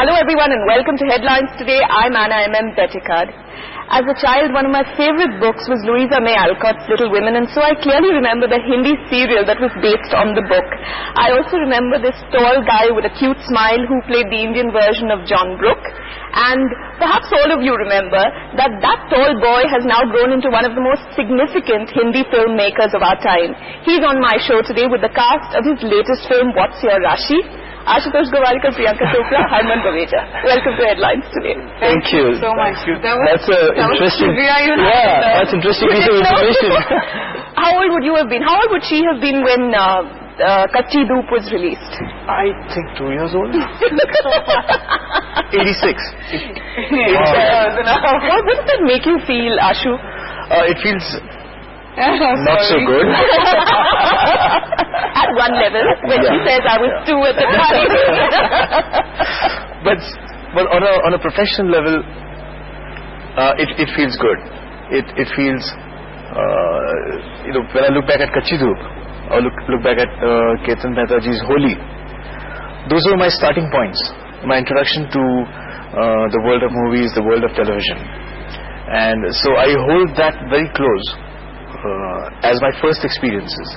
Hello everyone and welcome to Headlines Today. I'm Anna M.M. Bettikad. As a child, one of my favorite books was Louisa May Alcott's Little Women, and so I clearly remember the Hindi serial that was based on the book. I also remember this tall guy with a cute smile who played the Indian version of John Brooke. And perhaps all of you remember that tall boy has now grown into one of the most significant Hindi filmmakers of our time. He's on my show today with the cast of his latest film, What's Your Raashee? Ashutosh Gowarikar, Priyanka, Chopra, Harman, Baweja. Welcome to Headlines Today. Thank you so much. That's interesting. That's interesting piece of information. How old would you have been? How old would she have been when Kachchi Dhoop was released? I think 2 years old. 86. How does that make you feel, Ashu? It feels not so good. At one level, when she says I was 2 at the time. but on a professional level, it feels good. It feels when I look back at Kachchi Dhoop or look back at Ketan Mehtaji's Holi, those were my starting points, my introduction to the world of movies, the world of television, and so I hold that very close as my first experiences.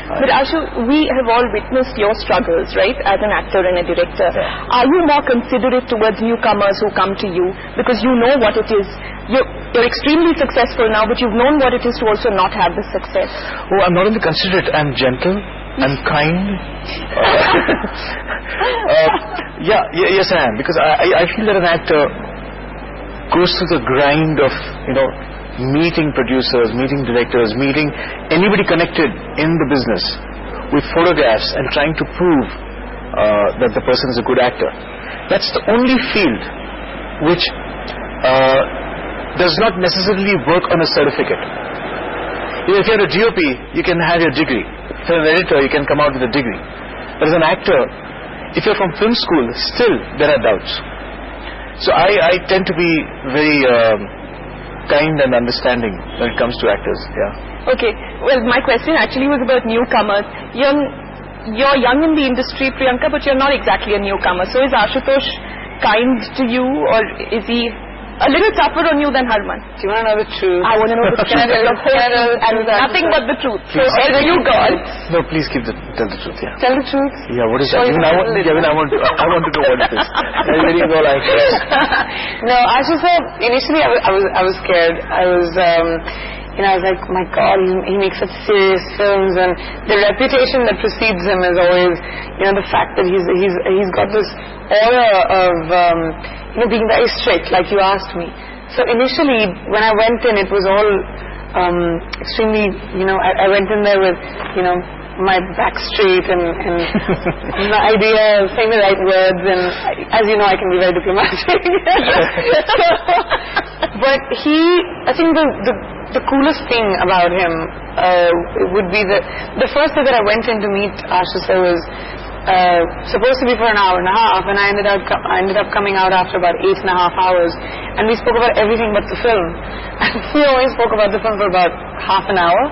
But Ashu, we have all witnessed your struggles, right, as an actor and a director. Yeah. Are you more considerate towards newcomers who come to you because you know what it is? You're extremely successful now, but you've known what it is to also not have the success. Oh, I'm not only considerate, I'm gentle, I'm kind. Yes I am, because I feel that an actor goes through the grind of, meeting producers, meeting directors, meeting anybody connected in the business with photographs and trying to prove that the person is a good actor. That's the only field which does not necessarily work on a certificate. If you're a DOP, you can have your degree. If you're an editor, you can come out with a degree. But as an actor, if you're from film school, still there are doubts. So I tend to be very kind and understanding when it comes to actors. Yeah. Okay. Well, my question actually was about newcomers. You're young in the industry, Priyanka, but you're not exactly a newcomer. So is Ashutosh kind to you, or is he a little tougher on you than Harman? Do you want to know the truth? I want to know the truth. And nothing but the truth. So tell you, God. No, please tell the truth. Yeah. Tell the truth. Yeah. What is that? I want to know what it is. I'm very like. No, Ashutosh. Initially, I was scared. I was like, my God, he makes such serious films, and the reputation that precedes him is always, the fact that he's got this aura of, being very strict, like you asked me. So initially, when I went in, it was all extremely, I went in there with, my back straight and the idea of saying the right words, and as you know, I can be very diplomatic. But I think the coolest thing about him would be the first day that I went in to meet Ashutosh was supposed to be for an hour and a half, and I ended up coming out after about 8.5 hours, and we spoke about everything but the film. And we only spoke about the film for about half an hour.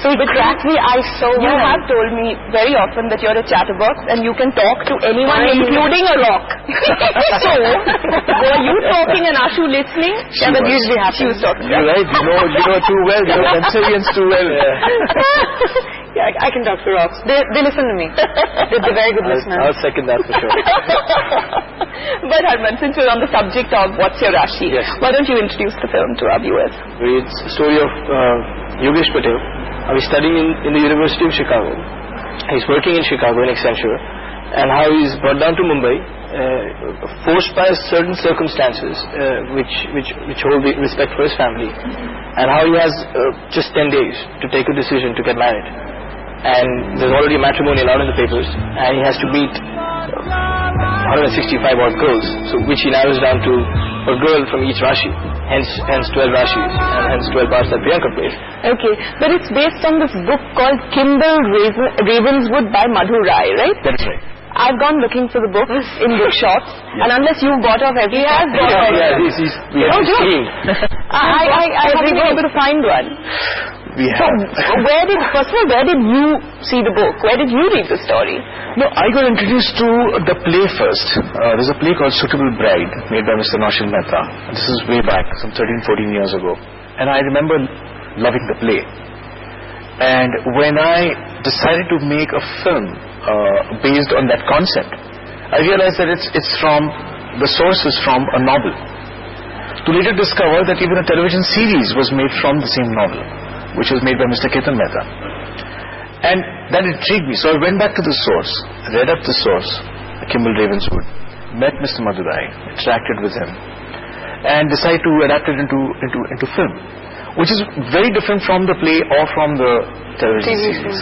So it cracked the ice so well. You have told me very often that you're a chatterbox and you can talk to anyone, including a rock. So, were you talking and Ashu listening? That usually happens. She was talking. You're right. You know too well. You know Pensarians too well. Yeah, I can talk to rocks. They listen to me. They're very good listeners. I'll second that for sure. But Harman, since we're on the subject of What's Your Raashee, why don't you introduce the film to our viewers? It's a story of Yogesh Patel. He's studying in the University of Chicago. He's working in Chicago in Accenture, and how he's brought down to Mumbai, forced by certain circumstances which hold the respect for his family, and how he has just 10 days to take a decision to get married. And there's already a matrimony allowed in the papers, and he has to meet 165 odd girls, so which he narrows down to a girl from each Raashee, hence 12 Raashees, and hence 12 parts that Priyanka plays. Okay, but it's based on this book called Kindle Ravenswood by Madhu Rai, right? That's right. I've gone looking for the book in bookshops, and unless you've bought off every has bought off. Yeah, he's clean. I haven't been able to find one. We have. So, first of all, where did you see the book? Where did you read the story? No, I got introduced to the play first. There's a play called Suitable Bride, made by Mr. Naushad Mehta. This is way back, some 13-14 years ago. And I remember loving the play. And when I decided to make a film based on that concept, I realized that it's from, the source is from a novel. To later discover that even a television series was made from the same novel, which was made by Mr. Ketan Mehta. And that intrigued me. So I went back to the source, read up the source, Kimball Ravenswood, met Mr. Madurai, interacted with him, and decided to adapt it into film, which is very different from the play or from the television series.